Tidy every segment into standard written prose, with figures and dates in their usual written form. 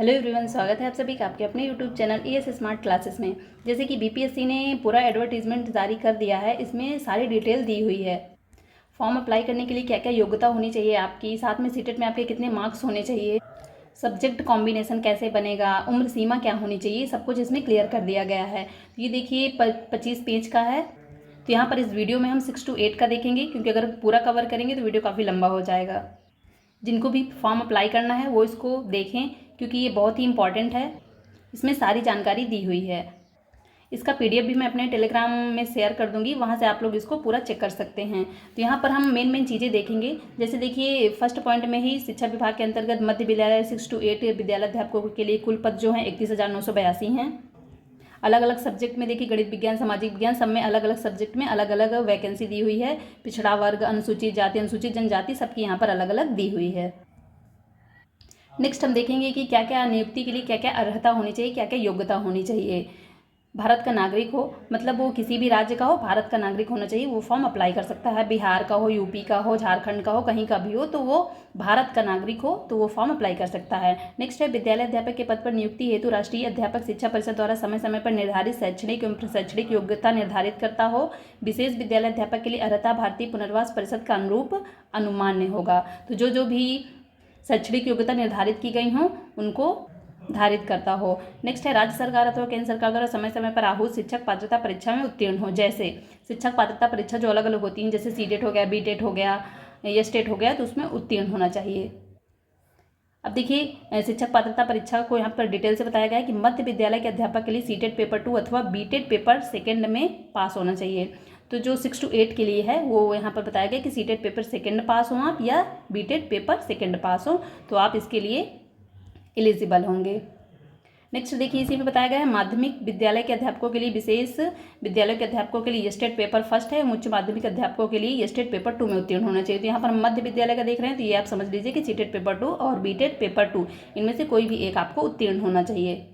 Hello everyone, स्वागत है आप सभी का आपके अपने YouTube channel as smart classes में। जैसे कि बीपीएससी ने पूरा एडवर्टीजमेंट जारी कर दिया है, इसमें सारी डिटेल दी हुई है। फॉर्म अप्लाई करने के लिए क्या क्या योग्यता होनी चाहिए आपकी, साथ में सीटेट में आपके कितने मार्क्स होने चाहिए, सब्जेक्ट कॉम्बिनेशन कैसे बनेगा, उम्र सीमा क्या होनी चाहिए, सब कुछ इसमें क्लियर कर दिया गया है। तो ये देखिए 25 पेज का है। तो यहाँ पर इस वीडियो में हम 6 to 8 का देखेंगे, क्योंकि अगर पूरा कवर करेंगे तो वीडियो काफ़ी लंबा हो जाएगा। जिनको भी फॉर्म अप्लाई करना है वो इसको देखें, क्योंकि ये बहुत ही इंपॉर्टेंट है। इसमें सारी जानकारी दी हुई है। इसका पीडीएफ भी मैं अपने टेलीग्राम में शेयर कर दूंगी, वहाँ से आप लोग इसको पूरा चेक कर सकते हैं। तो यहाँ पर हम मेन चीज़ें देखेंगे। जैसे देखिए फर्स्ट पॉइंट में ही शिक्षा विभाग के अंतर्गत मध्य विद्यालय 6 to 8 विद्यालय अध्यापकों के लिए कुल पद जो हैं 31,982 हैं। अलग अलग सब्जेक्ट में देखिए गणित विज्ञान, सामाजिक विज्ञान, सब में अलग अलग सब्जेक्ट में अलग अलग वैकेंसी दी हुई है। पिछड़ा वर्ग, अनुसूचित जाति, अनुसूचित जनजाति, सबकी यहाँ पर अलग अलग दी हुई है। नेक्स्ट हम देखेंगे कि क्या क्या नियुक्ति के लिए क्या क्या अर्हता होनी चाहिए, क्या क्या योग्यता होनी चाहिए। भारत का नागरिक हो, मतलब वो किसी भी राज्य का हो, भारत का नागरिक होना चाहिए, वो फॉर्म अप्लाई कर सकता है। बिहार का हो, यूपी का हो, झारखंड का हो, कहीं का भी हो, तो वो भारत का नागरिक हो तो वो फॉर्म अप्लाई कर सकता है। नेक्स्ट है विद्यालय अध्यापक के पद पर नियुक्ति हेतु राष्ट्रीय अध्यापक शिक्षा परिषद द्वारा समय समय पर निर्धारित शैक्षणिक एवं प्रशैक्षणिक योग्यता निर्धारित करता हो। विशेष विद्यालय अध्यापक के लिए अर्हता भारतीय पुनर्वास परिषद का अनुरूप अनुमान्य होगा। तो जो भी शैक्षणिक योग्यता निर्धारित की गई हों उनको धारित करता हो। नेक्स्ट है राज्य सरकार अथवा केंद्र सरकार द्वारा समय समय पर आहूत शिक्षक पात्रता परीक्षा में उत्तीर्ण हो। जैसे शिक्षक पात्रता परीक्षा जो अलग अलग होती हैं, जैसे सीटेट हो गया, बीटेट हो गया या स्टेट हो गया, तो उसमें उत्तीर्ण होना चाहिए। अब देखिए शिक्षक पात्रता परीक्षा को यहाँ पर डिटेल से बताया गया है कि मध्य विद्यालय के अध्यापक के लिए सीटेट पेपर 2 अथवा बीटेट पेपर सेकेंड में पास होना चाहिए। तो जो 6 to 8 के लिए है वो यहाँ पर बताया गया कि सीटेट पेपर सेकेंड पास हो आप या बीटेट पेपर सेकेंड पास हो, तो आप इसके लिए एलिजिबल होंगे। नेक्स्ट देखिए इसी में बताया गया है माध्यमिक विद्यालय के अध्यापकों के लिए, विशेष विद्यालय के अध्यापकों के लिए स्टेट पेपर फर्स्ट है, उच्च माध्यमिक अध्यापकों के लिए स्टेट पेपर 2 में उत्तीर्ण होना चाहिए। तो यहाँ पर मध्य विद्यालय का देख रहे हैं, तो ये आप समझ लीजिए कि सीटेट पेपर 2 और बीटेट पेपर 2 इनमें से कोई भी एक आपको उत्तीर्ण होना चाहिए।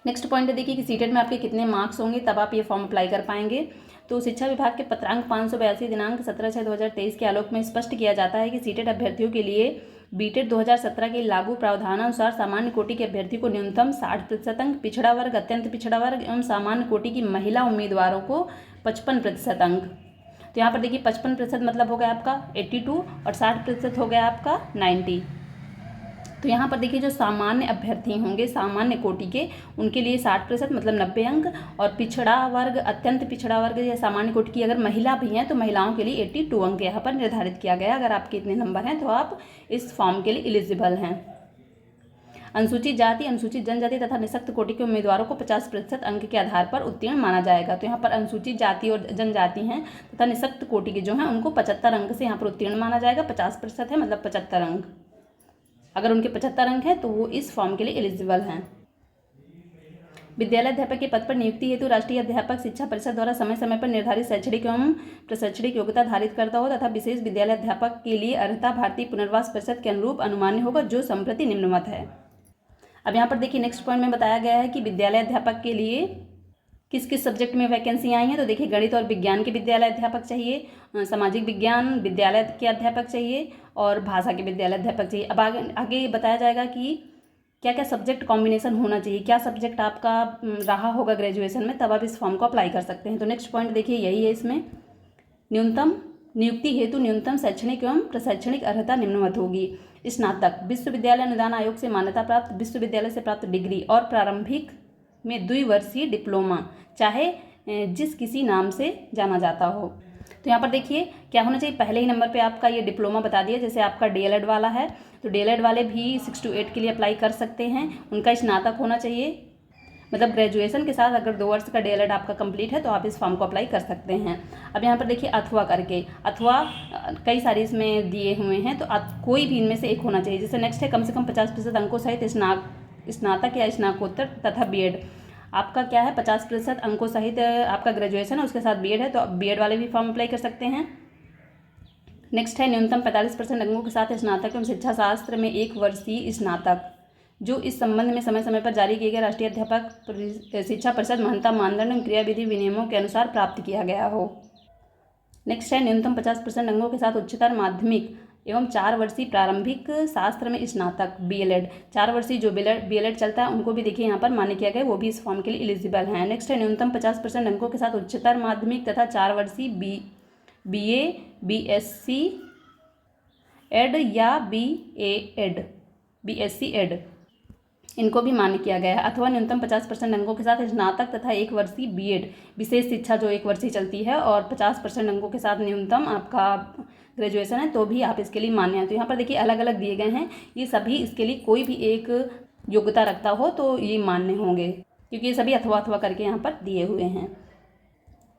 नेक्स्ट पॉइंट देखिए कि सीटेट में आपके कितने मार्क्स होंगे तब आप ये फॉर्म अप्लाई कर पाएंगे। तो शिक्षा विभाग के पत्रांक 582 दिनांक 17/6/2023 के आलोक में स्पष्ट किया जाता है कि सीटेट अभ्यर्थियों के लिए बीटेट 2017 के लागू प्रावधानानुसार सामान्य कोटि के अभ्यर्थी को न्यूनतम 60% अंक, पिछड़ा वर्ग, अत्यंत पिछड़ा वर्ग एवं सामान्य कोटि की महिला उम्मीदवारों को 55% अंक। तो यहाँ पर देखिए 55% मतलब हो गया आपका 82 और 60% हो गया आपका 90। तो यहाँ पर देखिए जो सामान्य अभ्यर्थी होंगे सामान्य कोटि के, उनके लिए 60% मतलब 90 अंक, और पिछड़ा वर्ग, अत्यंत पिछड़ा वर्ग या सामान्य कोटि की अगर महिला भी हैं तो महिलाओं के लिए 82 अंक यहाँ पर निर्धारित किया गया। अगर आपके इतने नंबर हैं तो आप इस फॉर्म के लिए एलिजिबल हैं। अनुसूचित जाति, अनुसूचित जनजाति तथा निःशक्त कोटि के उम्मीदवारों को 50% अंक के आधार पर उत्तीर्ण माना जाएगा। तो यहाँ पर अनुसूचित जाति और जनजाति हैं तथा निःशक्त कोटि के जो हैं उनको 75 अंक से यहाँ पर उत्तीर्ण माना जाएगा। 50% है मतलब 75 अंक। अगर उनके 75 अंक हैं तो वो इस फॉर्म के लिए एलिजिबल हैं। विद्यालय अध्यापक के पद पर नियुक्ति हेतु राष्ट्रीय अध्यापक शिक्षा परिषद द्वारा समय समय पर निर्धारित शैक्षणिक एवं प्रशैक्षणिक योग्यता धारित करता हो तथा विशेष विद्यालय अध्यापक के लिए अर्हता भारतीय पुनर्वास परिषद के अनुरूप अनुमान्य होगा, जो संप्रति निम्नवत है। अब यहाँ पर देखिए नेक्स्ट पॉइंट में बताया गया है कि विद्यालय अध्यापक के लिए किस किस सब्जेक्ट में वैकेंसी आई हैं। तो देखिए गणित और विज्ञान के विद्यालय अध्यापक चाहिए, सामाजिक विज्ञान विद्यालय के अध्यापक चाहिए और भाषा के विद्यालय अध्यापक चाहिए। अब आगे बताया जाएगा कि क्या क्या सब्जेक्ट कॉम्बिनेशन होना चाहिए, क्या सब्जेक्ट आपका रहा होगा ग्रेजुएशन में, तब आप इस फॉर्म को अप्लाई कर सकते हैं। तो नेक्स्ट पॉइंट देखिए यही है इसमें, न्यूनतम नियुक्ति हेतु न्यूनतम शैक्षणिक एवं प्रशैक्षणिक अर्हता निम्नवत होगी। स्नातक, विश्वविद्यालय अनुदान आयोग से मान्यता प्राप्त विश्वविद्यालय से प्राप्त डिग्री और प्रारंभिक में द्विवर्षीय डिप्लोमा, चाहे जिस किसी नाम से जाना जाता हो। तो यहाँ पर देखिए क्या होना चाहिए, पहले ही नंबर पे आपका ये डिप्लोमा बता दिया। जैसे आपका डीएलएड वाला है तो डीएलएड वाले भी 6 to 8 के लिए अप्लाई कर सकते हैं। उनका स्नातक होना चाहिए, मतलब ग्रेजुएशन के साथ अगर 2 वर्ष का डीएलएड आपका कंप्लीट है तो आप इस फॉर्म को अप्लाई कर सकते हैं। अब यहाँ पर देखिए अथवा करके, अथवा कई सारे इसमें दिए हुए हैं, तो कोई भी इनमें से एक होना चाहिए। जैसे नेक्स्ट है कम से कम 50% अंकों सहित स्नातक या स्नाकोत्तर तथा बीएड। आपका क्या है 50% अंकों सहित आपका ग्रेजुएशन है, उसके साथ बीएड है, तो बीएड वाले भी फॉर्म अप्लाई कर सकते हैं। नेक्स्ट है न्यूनतम 45% अंकों के साथ स्नातक एवं शिक्षा शास्त्र में 1 वर्षीय स्नातक, जो इस संबंध में समय समय पर जारी किए गए राष्ट्रीय अध्यापक शिक्षा परिषद महानता मानदंड एवं क्रियाविधि विनियमों के अनुसार प्राप्त किया गया हो। नेक्स्ट है न्यूनतम 50% अंकों के साथ उच्चतर माध्यमिक एवं 4 वर्षीय प्रारंभिक शास्त्र में स्नातक BLED, 4 वर्षीय जो BLED चलता है उनको भी देखिए यहाँ पर मान्य किया गया, वो भी इस फॉर्म के लिए एलिजिबल हैं। नेक्स्ट है न्यूनतम 50% अंकों के साथ उच्चतर माध्यमिक तथा 4 वर्षीय BA BSc एड या BSc एड इनको भी मान्य किया गया है, अथवा न्यूनतम 50% अंकों के साथ स्नातक तथा 1 वर्षीय BEd विशेष शिक्षा जो 1 वर्षीय चलती है और 50% अंकों के साथ न्यूनतम आपका ग्रेजुएशन है तो भी आप इसके लिए मान्य हैं। तो यहाँ पर देखिए अलग अलग दिए गए हैं, ये सभी इसके लिए कोई भी एक योग्यता रखता हो तो ये मान्य होंगे, क्योंकि ये सभी अथवा अथवा करके यहाँ पर दिए हुए हैं।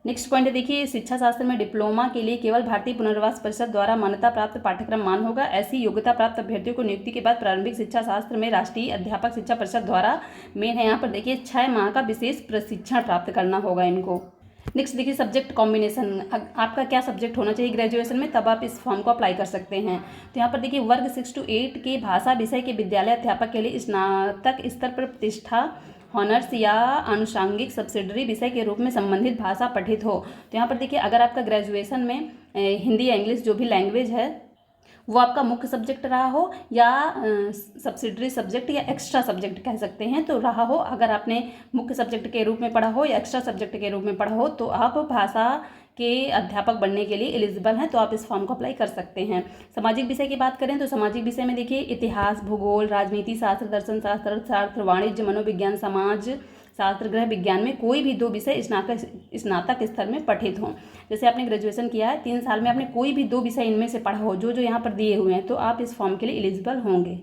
नेक्स्ट पॉइंट है देखिए, शिक्षा शास्त्र में डिप्लोमा के लिए केवल भारतीय पुनर्वास परिषद द्वारा मान्यता प्राप्त पाठ्यक्रम मान होगा। ऐसी योग्यता प्राप्त अभ्यर्थियों को नियुक्ति के बाद प्रारंभिक शिक्षा शास्त्र में राष्ट्रीय अध्यापक शिक्षा परिषद द्वारा मेन है यहाँ पर देखिए 6 माह का विशेष प्रशिक्षण प्राप्त करना होगा इनको। नेक्स्ट देखिए सब्जेक्ट कॉम्बिनेशन, आपका क्या सब्जेक्ट होना चाहिए ग्रेजुएशन में, तब आप इस फॉर्म को अप्लाई कर सकते हैं। तो यहाँ पर देखिए वर्ग 6 to 8 के भाषा विषय के विद्यालय अध्यापक के लिए स्नातक स्तर पर प्रतिष्ठा हॉनर्स या आनुषांगिक सब्सिडरी विषय के रूप में संबंधित भाषा पठित हो। तो यहाँ पर देखिए अगर आपका ग्रेजुएशन में हिंदी या इंग्लिश जो भी लैंग्वेज है वो आपका मुख्य सब्जेक्ट रहा हो या सब्सिडरी सब्जेक्ट या एक्स्ट्रा सब्जेक्ट कह सकते हैं तो रहा हो, अगर आपने मुख्य सब्जेक्ट के रूप में पढ़ा हो या एक्स्ट्रा सब्जेक्ट के रूप में पढ़ा हो तो आप भाषा के अध्यापक बनने के लिए एलिजिबल हैं, तो आप इस फॉर्म को अप्लाई कर सकते हैं। सामाजिक विषय की बात करें तो सामाजिक विषय में देखिए इतिहास, भूगोल, राजनीति शास्त्र, दर्शन शास्त्र, अर्थशास्त्र, वाणिज्य, मनोविज्ञान, समाज शास्त्र, गृह विज्ञान में कोई भी 2 विषय स्नातक स्तर में पठित हों। जैसे आपने ग्रेजुएशन किया है 3 साल में आपने कोई भी 2 विषय इनमें से पढ़ा हो जो जो यहाँ पर दिए हुए हैं तो आप इस फॉर्म के लिए एलिजिबल होंगे।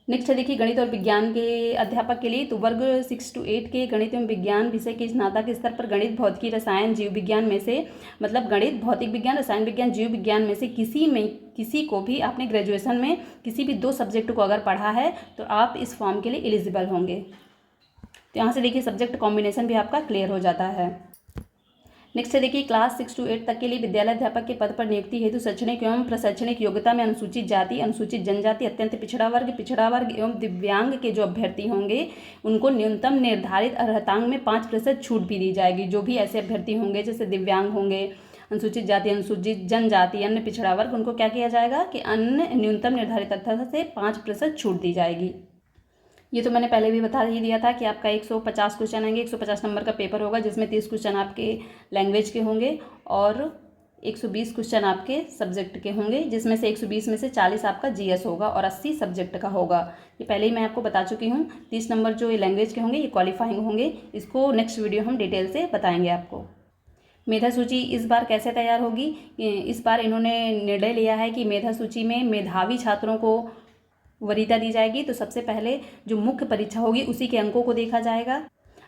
नेक्स्ट है देखिए गणित और विज्ञान के अध्यापक के लिए, तो वर्ग 6 to 8 के गणित एवं विज्ञान विषय के स्नातक स्तर पर गणित, भौतिकी, रसायन, जीव विज्ञान में से मतलब गणित, भौतिक विज्ञान, रसायन विज्ञान, जीव विज्ञान में से किसी को भी आपने ग्रेजुएशन में किसी भी 2 सब्जेक्ट को अगर पढ़ा है तो आप इस फॉर्म के लिए एलिजिबल होंगे। तो यहाँ से देखिए सब्जेक्ट कॉम्बिनेशन भी आपका क्लियर हो जाता है। नेक्स्ट है देखिए क्लास 6 to 8 तक के लिए विद्यालय अध्यापक के पद पर नियुक्ति हेतु शैक्षणिक एवं प्रशैक्षणिक योग्यता में अनुसूचित जाति, अनुसूचित जनजाति, अत्यंत पिछड़ा वर्ग एवं दिव्यांग के जो अभ्यर्थी होंगे उनको न्यूनतम निर्धारित अर्हतांक में 5% छूट भी दी जाएगी। जो भी ऐसे अभ्यर्थी होंगे जैसे दिव्यांग होंगे, अनुसूचित जाति, अनुसूचित जनजाति, अन्य पिछड़ा वर्ग, उनको क्या किया जाएगा कि अन्य न्यूनतम निर्धारित अर्हता से 5% छूट दी जाएगी। ये तो मैंने पहले भी बता ही दिया था कि आपका 150 क्वेश्चन आएंगे, 150 नंबर का पेपर होगा जिसमें 30 क्वेश्चन आपके लैंग्वेज के होंगे और 120 क्वेश्चन आपके सब्जेक्ट के होंगे, जिसमें से 120 में से 40 आपका GS होगा और 80 सब्जेक्ट का होगा। ये पहले ही मैं आपको बता चुकी हूँ। 30 नंबर जो ये लैंग्वेज के होंगे ये क्वालिफाइंग होंगे, इसको नेक्स्ट वीडियो हम डिटेल से बताएंगे आपको। मेधा सूची इस बार कैसे तैयार होगी, इस बार इन्होंने निर्णय लिया है कि मेधा सूची में मेधावी छात्रों को वरीयता दी जाएगी। तो सबसे पहले जो मुख्य परीक्षा होगी उसी के अंकों को देखा जाएगा,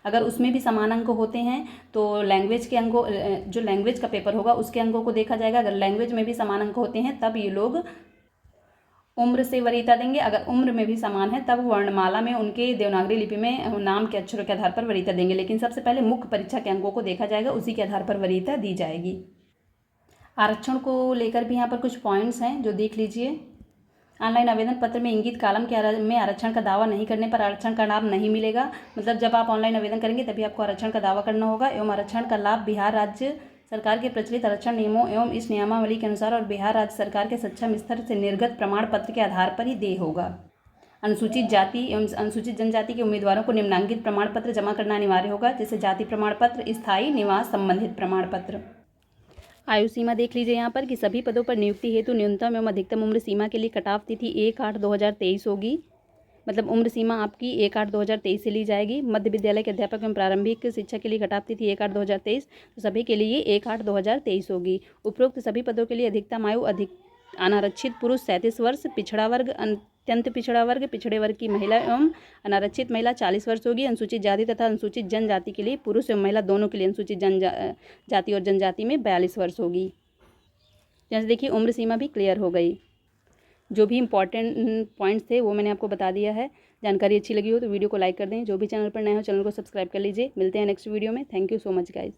अगर उसमें भी समान अंक होते हैं तो लैंग्वेज के अंकों जो लैंग्वेज का पेपर होगा उसके अंकों को देखा जाएगा। अगर लैंग्वेज में भी समान अंक होते हैं तब ये लोग उम्र से वरीयता देंगे, अगर उम्र में भी समान है तब वर्णमाला में उनके देवनागरी लिपि में नाम के अक्षरों के आधार पर वरीयता देंगे। लेकिन सबसे पहले मुख्य परीक्षा के अंकों को देखा जाएगा, उसी के आधार पर वरीयता दी जाएगी। आरक्षण को लेकर भी यहाँ पर कुछ पॉइंट्स हैं जो देख लीजिए। ऑनलाइन आवेदन पत्र में इंगित कॉलम में आरक्षण का दावा नहीं करने पर आरक्षण का लाभ नहीं मिलेगा। मतलब जब आप ऑनलाइन आवेदन करेंगे तभी आपको आरक्षण का दावा करना होगा। एवं आरक्षण का लाभ बिहार राज्य सरकार के प्रचलित आरक्षण नियमों एवं इस नियमावली के अनुसार और बिहार राज्य सरकार के सक्षम स्तर से निर्गत प्रमाण पत्र के आधार पर ही देय होगा। अनुसूचित जाति एवं अनुसूचित जनजाति के उम्मीदवारों को निम्नांकित प्रमाण पत्र जमा करना अनिवार्य होगा, जैसे जाति प्रमाण पत्र, स्थायी निवास संबंधित प्रमाण पत्र। आयु सीमा देख लीजिए यहाँ पर कि सभी पदों पर नियुक्ति हेतु न्यूनतम एवं अधिकतम उम्र सीमा के लिए कटाव तिथि 1/8/2023 होगी। मतलब उम्र सीमा आपकी 1/8/2023 से ली जाएगी। मध्य विद्यालय के अध्यापक एवं प्रारंभिक शिक्षा के लिए कटाव तिथि 1/8/2023, तो सभी के लिए 1/8/2023 होगी। उपरोक्त सभी पदों के लिए अधिकतम आयु अनारक्षित पुरुष 37 वर्ष, पिछड़ा वर्ग, अत्यंत पिछड़ा वर्ग, पिछड़े वर्ग की महिला एवं अनारक्षित महिला 40 वर्ष होगी। अनुसूचित जाति तथा अनुसूचित जनजाति के लिए पुरुष एवं महिला दोनों के लिए अनुसूचित जाति और जनजाति में 42 वर्ष होगी। जैसे देखिए उम्र सीमा भी क्लियर हो गई। जो भी इंपॉर्टेंट पॉइंट्स थे वो मैंने आपको बता दिया है। जानकारी अच्छी लगी हो तो वीडियो को लाइक कर दें। जो भी चैनल पर नए हो चैनल को सब्सक्राइब कर लीजिए। मिलते हैं नेक्स्ट वीडियो में। Thank you so much guys.